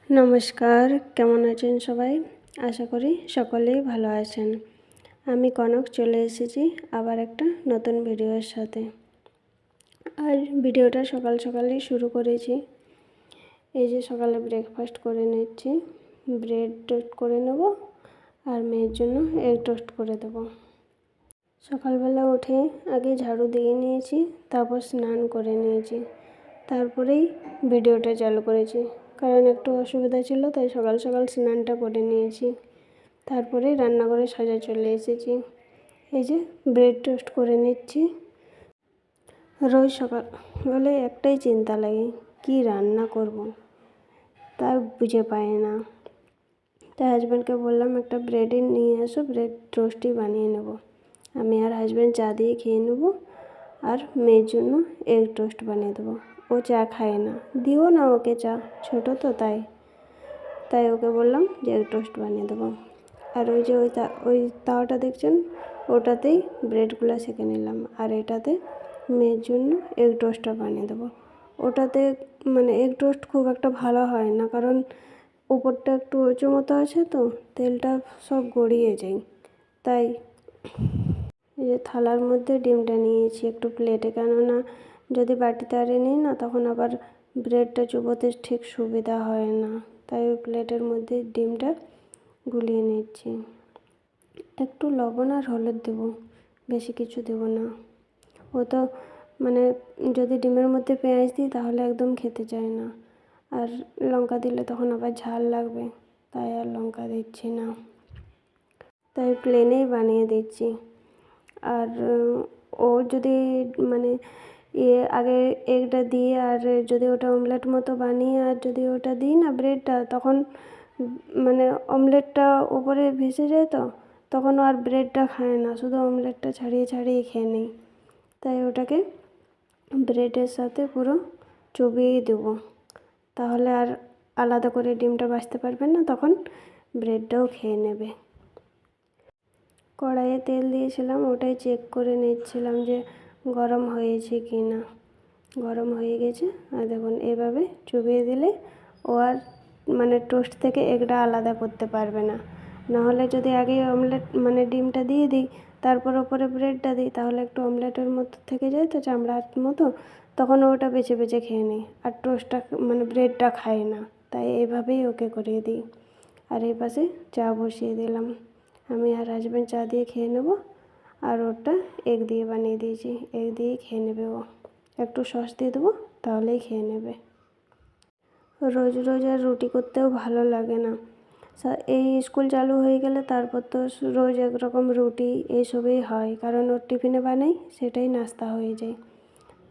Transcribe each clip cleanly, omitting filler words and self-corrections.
নমস্কার, কেমন আছেন সবাই? আশা করি সকলেই ভালো আছেন। আমি কনক চলে এসেছি আবার একটা নতুন ভিডিওর সাথে। আর ভিডিওটা সকাল সকালেই শুরু করেছি। এই যে সকালে ব্রেকফাস্ট করে নিচ্ছি, ব্রেড টোস্ট করে নেব আর মেয়ের জন্য এগ টোস্ট করে দেবো। সকালবেলা উঠে আগে ঝাড়ু দিয়ে নিয়েছি, তারপর স্নান করে নিয়েছি, তারপরেই ভিডিওটা চালু করেছি। কারণ একটু অসুবিধা ছিল, তাই সকাল সকাল স্নানটা করে নিয়েছি। তারপরেই রান্নাঘরে সাজা চলে এসেছি। এই যে ব্রেড টোস্ট করে নিচ্ছি। রোজ সকালে একটাই চিন্তা লাগে, কি রান্না করব, তা বুঝে পাই না। তাই হাজব্যান্ডকে বললাম একটা ব্রেডই নিয়ে আসো, ব্রেড টোস্টই বানিয়ে নেব। আমি আর হাজব্যান্ড চা দিয়ে খেয়ে নেব, আর মেয়ের জন্য এগ টোস্ট বানিয়ে দেবো। ও চা খায় না, দিও না ওকে চা, ছোটো তো তাই ওকে বললাম যে এগ টোস্ট বানিয়ে দেবো। আর ওই যে ওই তাওয়াটা দেখছেন, ওটাতেই ব্রেডগুলো সেঁকে নিলাম, আর এটাতে মেয়ের জন্য এগ টোস্টটা বানিয়ে দেবো। ওটাতে এগ টোস্ট খুব একটা ভালো হয় না, কারণ উপরটা একটু উঁচু মতো আছে, তো তেলটা সব গড়িয়ে যায়। তাই এই যে থালার মধ্যে ডিমটা নিয়েছি একটু প্লেটে, কেননা যদি বাটিতে আরে নিই না, তখন আবার ব্রেডটা চুবোতে ঠিক সুবিধা হয় না। তাই ওই প্লেটের মধ্যে ডিমটা গুলিয়ে নিচ্ছি। একটু লবণ আর হলুদ দেবো, বেশি কিছু দেবো না। ও তো যদি ডিমের মধ্যে পেঁয়াজ দিই তাহলে একদম খেতে চায় না, আর লঙ্কা দিলে তখন আবার ঝাল লাগবে, তাই আর লঙ্কা দিচ্ছি না, তাই প্লেনেই বানিয়ে দিচ্ছি। আর ও যদি আগে এগটা দিয়ে আর যদি ওটা অমলেট মতো বানিয়ে আর যদি ওটা দিই না ব্রেডটা, তখন অমলেটটা উপরে ভেসে যায়, তো তখন আর ব্রেডটা খায় না, শুধু অমলেটটা ছাড়িয়ে ছাড়িয়ে খেয়ে নেই। তাই ওটাকে ব্রেডের সাথে পুরো চুবিয়েই দেবো, তাহলে আর আলাদা করে ডিমটা বাছতে পারবেন না, তখন ব্রেডটাও খেয়ে নেবে। কড়াইয়ে তেল দিয়েছিলাম, ওটাই চেক করে নিচ্ছিলাম যে গরম হয়েছে কি না। গরম হয়ে গেছে, আর দেখুন এভাবে চুবিয়ে দিলে ও আর টোস্ট থেকে এগটা আলাদা করতে পারবে না। নাহলে যদি আগে অমলেট ডিমটা দিয়ে দিই, তারপর ওপরে ব্রেডটা দিই, তাহলে একটু অমলেটের মতো থেকে যায় তো, চামড়ার মতো, তখন ওটা বেছে বেছে খেয়ে নেয়, আর টোস্টটা ব্রেডটা খায় না। তাই এভাবেই ওকে করিয়ে দিই। আর এই পাশে চা বসিয়ে দিলাম, আমি আর হাজব্যান্ড চা দিয়ে খেয়ে নেব। আর ওটা এগ দিয়ে বানিয়ে দিয়েছি, এগ দিয়েই খেয়ে নেবে ও। একটু সস দিয়ে দেবো, তাহলেই খেয়ে নেবে। রোজ রোজ আর রুটি করতেও ভালো লাগে না। এই স্কুল চালু হয়ে গেলে তারপর তো রোজ একরকম রুটি এইসবই হয়, কারণ ওর টিফিনে বানাই, সেটাই নাস্তা হয়ে যায়।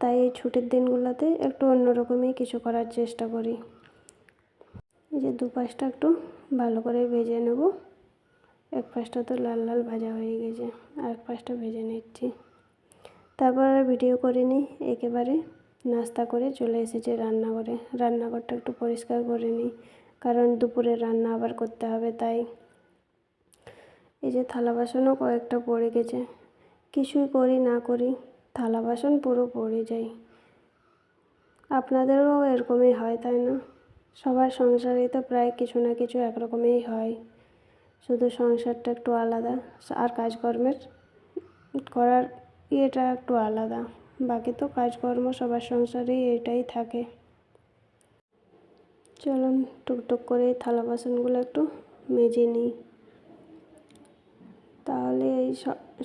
তাই এই ছুটির দিনগুলোতে একটু অন্যরকমই কিছু করার চেষ্টা করি। এই যে দুপাশটা একটু ভালো করে ভেজে নেব। এক পাশটা তো লাল লাল ভাজা হয়ে গেছে, আর এক পাশটা ভেজে নিচ্ছি। তারপর আর ভিডিও করিনি, একেবারে নাস্তা করে চলে এসেছি রান্নাঘরে। রান্নাঘরটা একটু পরিষ্কার করে নিই, কারণ দুপুরে রান্না আবার করতে হবে। তাই এই যে থালা বাসনও কয়েকটা পড়ে গেছে, কিছুই করি না করি থালা বাসন পুরো পড়ে যায়। আপনাদেরও এরকমই হয়, তাই না? সবার সংসারেই তো প্রায় কিছু না কিছু একরকমই হয়, শুধু সংসারটা একটু আলাদা, আর কাজকর্মের করার ইয়েটা একটু আলাদা। বাকি তো কাজকর্ম সবার সংসারেই এটাই থাকে। চলুন টুকটুক করে থালা বাসনগুলো একটু মেজে নিই। তাহলে এই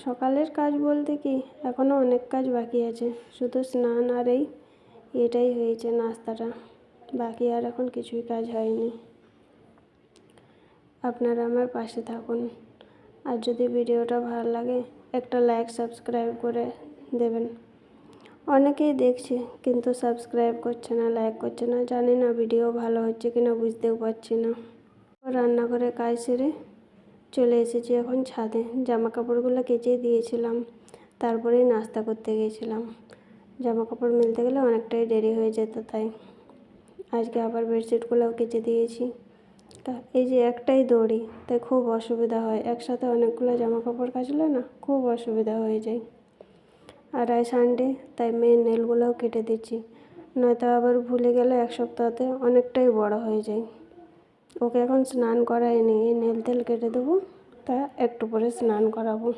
সকালের কাজ বলতে কি, এখনও অনেক কাজ বাকি আছে, শুধু স্নান আর এটাই হয়েছে নাস্তাটা, বাকি আর এখন কিছুই কাজ হয়নি। আপনারা আমার পাশে থাকুন, আর যদি ভিডিওটা ভালো লাগে একটা লাইক সাবস্ক্রাইব করে দেবেন। অনেকেই দেখছে কিন্তু সাবস্ক্রাইব করছে না, লাইক করছে না, জানি না ভিডিও ভালো হচ্ছে কিনা, বুঝতেও পারছি না। রান্নাঘরে কাজ সেরে চলে এসেছি এখন ছাদে। জামা কাপড়গুলো কেচে দিয়েছিলাম, তারপরেই নাস্তা করতে গিয়েছিলাম। জামা কাপড় মেলতে গেলে অনেকটাই দেরি হয়ে যেত, তাই আজকে আবার বেডশিটগুলোও কেচে দিয়েছি। এই যে একটাই দড়ি, তাই খুব অসুবিধা হয়, একসাথে অনেকগুলো জামা কাপড় কাচলে না খুব অসুবিধা হয়ে যায়। আর আজ সানডে, তাই মেয়ের নেলগুলোও কেটে দিচ্ছি, নয়তো আবার ভুলে গেলে এক সপ্তাহতে অনেকটাই বড় হয়ে যায়। ওকে এখন স্নান করাইনি, নেল তেল কেটে দেবো, তা একটু পরে স্নান করাবো।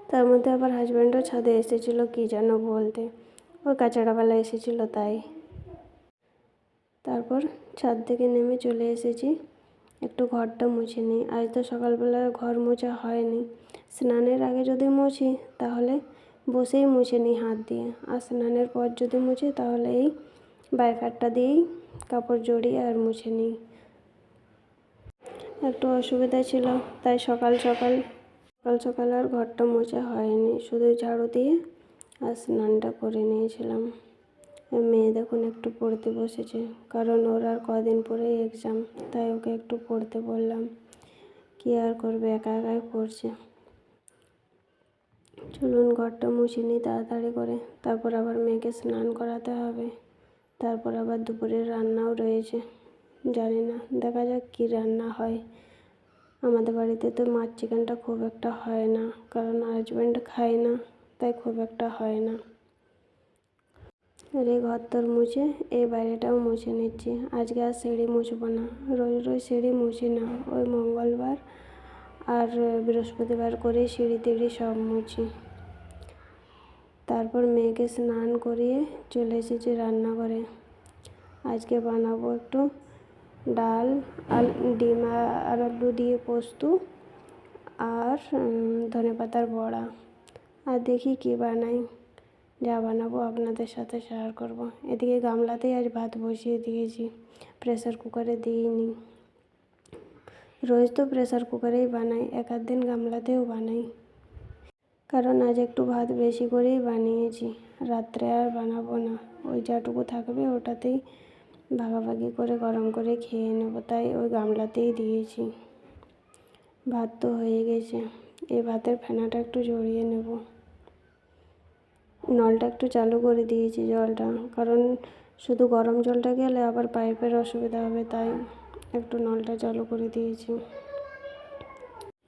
তার মধ্যে আবার হাজব্যান্ডও ছাদে এসেছিলো কী যেন বলতে, ওই কাঁচাড়াওয়ালা এসেছিলো তাই। তারপর ছাদ থেকে নেমে চলে এসেছি, একটু ঘরটা মুছে নিই। আজ তো সকালবেলা ঘর মোছা হয়নি, স্নানের আগে যদি মুছি তাহলে বসেই মুছে নিই হাত দিয়ে, আর স্নানের পর যদি মুছি তাহলে এই বাইফারটা দিয়েই কাপড় জড়িয়ে আর মুছে নিই। একটু অসুবিধা ছিল তাই সকাল সকাল আর ঘরটা মোছা হয়নি, শুধু ঝাড়ু দিয়ে আর স্নানটা করে নিয়েছিলাম। মেয়ে দেখুন একটু পড়তে বসেছে, কারণ ওর আর কদিন পরেই এক্সাম, তাই ওকে একটু পড়তে বললাম। কী আর করবে, একা একাই পড়ছে। চলুন ঘরটা মুছে নিই তাড়াতাড়ি করে, তারপর আবার মেয়েকে স্নান করাতে হবে। তারপর আবার দুপুরের রান্নাও রয়েছে, জানি না, দেখা যাক কী রান্না হয়। আমাদের বাড়িতে তো মাছ চিকেনটা খুব একটা হয় না, কারণ হাজব্যান্ড খায় না, তাই খুব একটা হয় না। আর এই ঘর তোর মুছে এই বাইরেটাও মুছে নিচ্ছি। আজকে আর সিঁড়ি মুছবো না, রোজ রোজ সিঁড়ি মুছি না, ওই মঙ্গলবার আর বৃহস্পতিবার করে সিঁড়ি টিড়ি সব মুছি। তারপর মেয়েকে স্নান করিয়ে চলে এসেছি রান্নাঘরে। আজকে বানাবো একটু ডাল, ডিম আর আলু দিয়ে পোস্ত আর ধনেপাতার বড়া। আর দেখি কী বানাই, যা বানাবো আপনাদের সাথে শেয়ার করব। এদিকে গামলাতেই আজ ভাত বসিয়ে দিয়েছি, প্রেসার কুকারে দিইনি। রোজ তো প্রেসার কুকারেই বানাই, এক আধ দিন গামলাতেও বানাই, কারণ আজ একটু ভাত বেশি করেই বানিয়েছি। রাত্রে আর বানাবো না, ওই যাটুকু থাকবে ওটাতেই ভাগাভাগি করে গরম করে খেয়ে নেবো, তাই ওই গামলাতেই দিয়েছি। ভাত তো হয়ে গেছে, এই ভাতের ফেনাটা একটু ঝরিয়ে নেব। নলটা একটু চালু করে দিয়েছি জলটা, কারণ শুধু গরম জলটা গেলে আবার পাইপের অসুবিধা হবে, তাই একটু নলটা চালু করে দিয়েছি।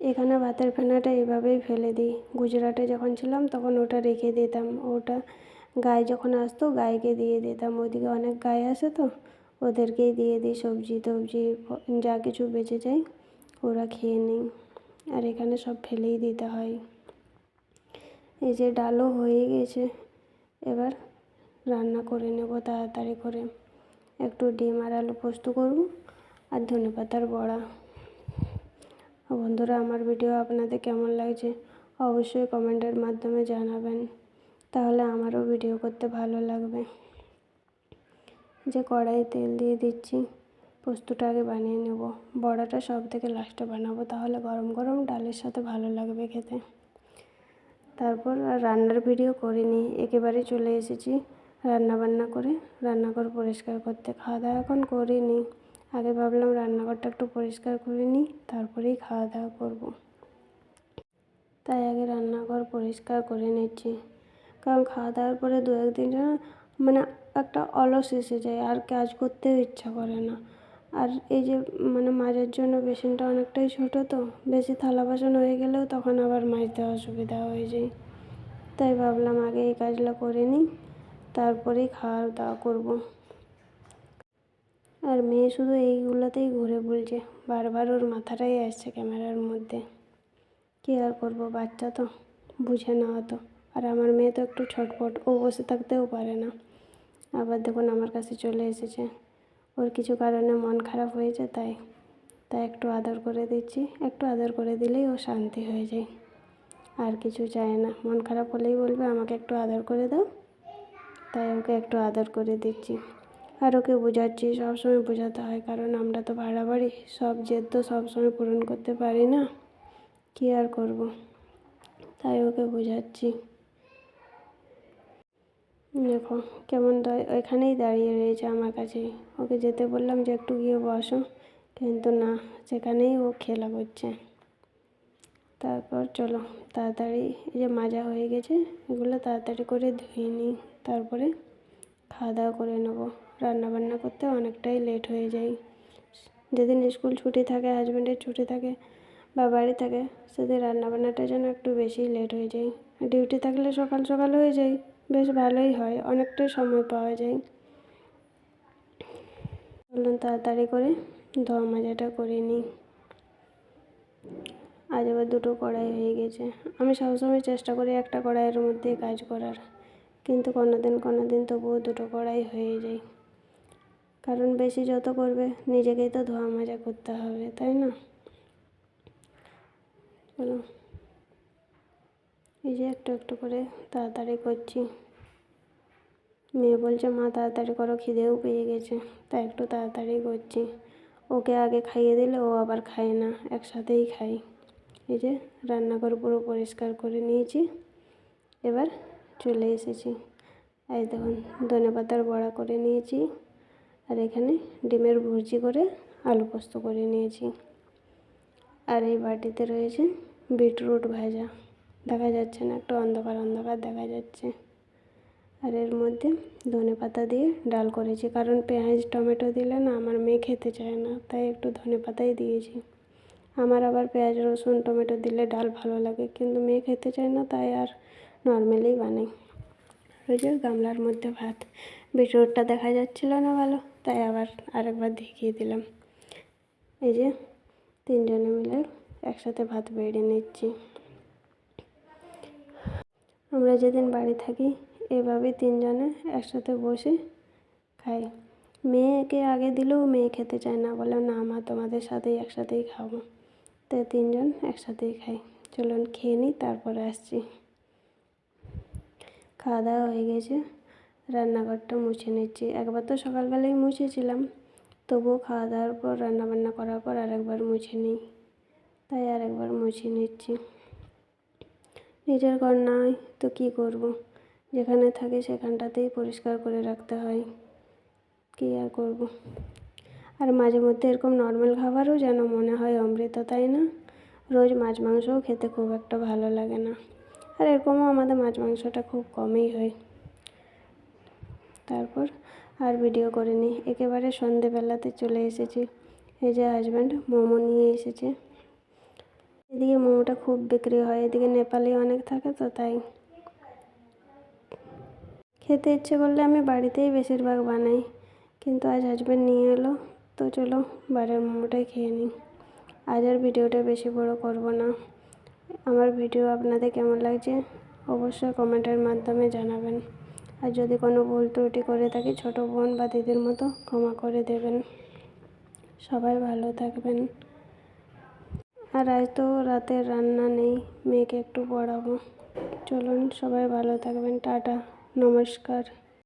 এখানে ভাতের ফেনাটা এভাবেই ফেলে দিই, গুজরাটে যখন ছিলাম তখন ওটা রেখে দিতাম, ওটা গায়ে যখন আসতো গাইকে দিয়ে দিতাম, ওইদিকে অনেক গাই আসে তো ওদেরকেই দিয়ে দিই, সবজি টবজি যা কিছু বেঁচে যায় ওরা খেয়ে নেই, আর এখানে সব ফেলেই দিতে হয়। এই যে ডালও হয়ে গেছে, এবার রান্না করে নেব তাড়াতাড়ি করে। একটু ডিম আর আলু পোস্ত করব আর ধনেপাতার বড়া। বন্ধুরা, আমার ভিডিও আপনাদের কেমন লাগছে অবশ্যই কমেন্টের মাধ্যমে জানাবেন, তাহলে আমারও ভিডিও করতে ভালো লাগবে। যে কড়াই তেল দিয়ে দিচ্ছি, পোস্তটা আগে বানিয়ে নেব, বড়াটা সব থেকে লাস্টে বানাবো, তাহলে গরম গরম ডালের সাথে ভালো লাগবে খেতে। তারপর আর রান্নার ভিডিও করিনি, একেবারে চলে এসেছি রান্নাবান্না করে রান্নাঘর পরিষ্কার করতে। খাওয়া দাওয়া এখন করিনি, আগে ভাবলাম রান্নাঘরটা একটু পরিষ্কার করে নিই, তারপরেই খাওয়া দাওয়া করব। তাই আগে রান্নাঘর পরিষ্কার করে নিচ্ছি, কারণ খাওয়া দাওয়ার পরে দু একদিন মানে একটা অলস এসে যায়, আর কাজ করতেও ইচ্ছা করে না। আর এই যে মাজার জন্য বেসিনটা অনেকটাই ছোটো, তো বেশি থালা বাসন হয়ে গেলেও তখন আবার মাজতে অসুবিধা হয়ে যায়, তাই ভাবলাম আগে এই কাজটা করে নিই, তারপরেই খাওয়া দাওয়া করব। আর মেয়ে শুধু এইগুলোতেই ঘুরে বলছে, বারবার ওর মাথাটাই আসছে ক্যামেরার মধ্যে। কী আর করবো, বাচ্চা তো বুঝে না অতো। আর আমার মেয়ে তো একটু ছটফট, ও বসে থাকতেও পারে না। আবার দেখুন আমার কাছে চলে এসেছে, ওর কিছু কারণে মন খারাপ হয়েছে, তাই একটু আদর করে দিচ্ছি, একটু আদর করে দিলেই ও শান্তি হয়ে যায়, আর কিছু চায় না। মন খারাপ হলেই বলবে আমাকে একটু আদর করে দাও, তাই ওকে একটু আদর করে দিচ্ছি। আর ওকে বোঝাচ্ছি, সবসময় বোঝাতে হয়, কারণ আমরা তো ভাড়া বাড়ি, সব জেদ তো সবসময় পূরণ করতে পারি না, কী আর করব, তাই ওকে বোঝাচ্ছি। দেখো কেমন ওইখানেই দাঁড়িয়ে রয়েছে আমার কাছে, ওকে যেতে বললাম যে একটু গিয়ে বসো, কিন্তু না, সেখানেই ও খেলা করছে। তারপর চলো তাড়াতাড়ি, এই যে মাজা হয়ে গেছে এগুলো তাড়াতাড়ি করে ধুয়ে নিই, তারপরে খাওয়া দাওয়া করে নেবো। রান্নাবান্না করতে অনেকটাই লেট হয়ে যায়, যেদিন স্কুল ছুটি থাকে, হাজব্যান্ডের ছুটি থাকে বা বাড়ি থাকে, সেদিন রান্নাবান্নাটা যেন একটু বেশি লেট হয়ে যায়। ডিউটি থাকলে সকাল সকাল হয়ে যায়, বেশ ভালোই হয়, অনেকটাই সময় পাওয়া যায়। চলুন তাড়াতাড়ি করে ধোয়া মাজাটা করে নিই। আজ আবার দুটো কড়াই হয়ে গেছে। আমি সবসময় চেষ্টা করি একটা কড়াইয়ের মধ্যে কাজ করার, কিন্তু কোনো দিন তবুও দুটো কড়াই হয়ে যায়। কারণ বেশি যত করবে নিজেকেই তো ধোয়া মাজা করতে হবে, তাই না? চলো, এই যে একটু একটু করে তাড়াতাড়ি করছি। মেয়ে বলছে মা তাড়াতাড়ি করো, খিদেও পেয়ে গেছে, তাই একটু তাড়াতাড়ি করছি। ওকে আগে খাইয়ে দিলে ও আবার খায় না, একসাথেই খাই। এই যে রান্নাঘর পুরো পরিষ্কার করে নিয়েছি, এবার চলে এসেছি। এই দেখুন ধনেপাতার বড়া করে নিয়েছি, আর এখানে ডিমের ভুর্জি করে আলু পোস্ত করে নিয়েছি। আর এই বাটিতে রয়েছে বিটরুট ভাজা, দেখা যাচ্ছে না, একটু অন্ধকার অন্ধকার দেখা যাচ্ছে। আর এর মধ্যে ধনেপাতা দিয়ে ডাল করেছি, কারণ পেঁয়াজ টমেটো দিলে না আমার মেয়ে খেতে চায় না, তাই একটু ধনেপাতাই দিয়েছি। আমার আবার পেঁয়াজ রসুন টমেটো দিলে ডাল ভালো লাগে, কিন্তু মেয়ে খেতে চায় না, তাই আর নর্মালি বানাই। ওই যে গামলার মধ্যে ভাত, বিটরুটটা দেখা যাচ্ছিল না ভালো, তাই আবার আরেকবার দেখিয়ে দিলাম। এই যে তিনজনে মিলে একসাথে ভাত বেড়ে নিচ্ছি। আমরা যেদিন বাড়ি থাকি এভাবে তিনজনে একসাথে বসে খাই। মেয়েকে আগে দিলেও মেয়ে খেতে চায় না, বলে না মা তোমাদের সাথেই একসাথেই খাবো, তাই তিনজন একসাথেই খাই। চলুন খেয়ে নিই, তারপরে আসছি। খাওয়া দাওয়া হয়ে গেছে, রান্নাঘরটা মুছে নিচ্ছি। একবার তো সকালবেলায় মুছেছিলাম, তবুও খাওয়া দাওয়ার পর রান্নাবান্না করার পর আরেকবার মুছে নিই, তাই আরেকবার মুছে নিচ্ছি। নিজের ঘর নয় তো কী করব, যেখানে থাকি সেখানটাতেই পরিষ্কার করে রাখতে হয়, কী আর করব। আর মাঝে মধ্যে এরকম নর্মাল খাবারও যেন মনে হয় অমৃত, তাই না? রোজ মাছ মাংসও খেতে খুব একটা ভালো লাগে না, আর এরকমও আমাদের মাছ মাংসটা খুব কমই হয়। তারপর আর ভিডিও করিনি, একেবারে সন্ধেবেলাতে চলে এসেছি। এই যে হাজব্যান্ড মোমো নিয়ে এসেছে। এদিকে মোমোটা খুব বিক্রি হয়, এদিকে নেপালি অনেক থাকে তো, তাই খেতে ইচ্ছে করলে আমি বাড়িতেই বেশিরভাগ বানাই, কিন্তু আজ হাজব্যান্ড নিয়ে এলো, তো চলো বাইরের মোমোটাই খেয়ে নিই। আজ আর ভিডিওটা বেশি বড় করব না। আমার ভিডিও আপনাদের কেমন লাগছে অবশ্যই কমেন্টের মাধ্যমে জানাবেন। আর যদি কোনো ভুল ত্রুটি করে থাকি ছোটো বোন বা দিদির মতো ক্ষমা করে দেবেন। সবাই ভালো থাকবেন। আর আজ তো রাতের রান্না নেই, মেয়েকে একটু পড়াবো। চলুন সবাই ভালো থাকবেন, টাটা, নমস্কার।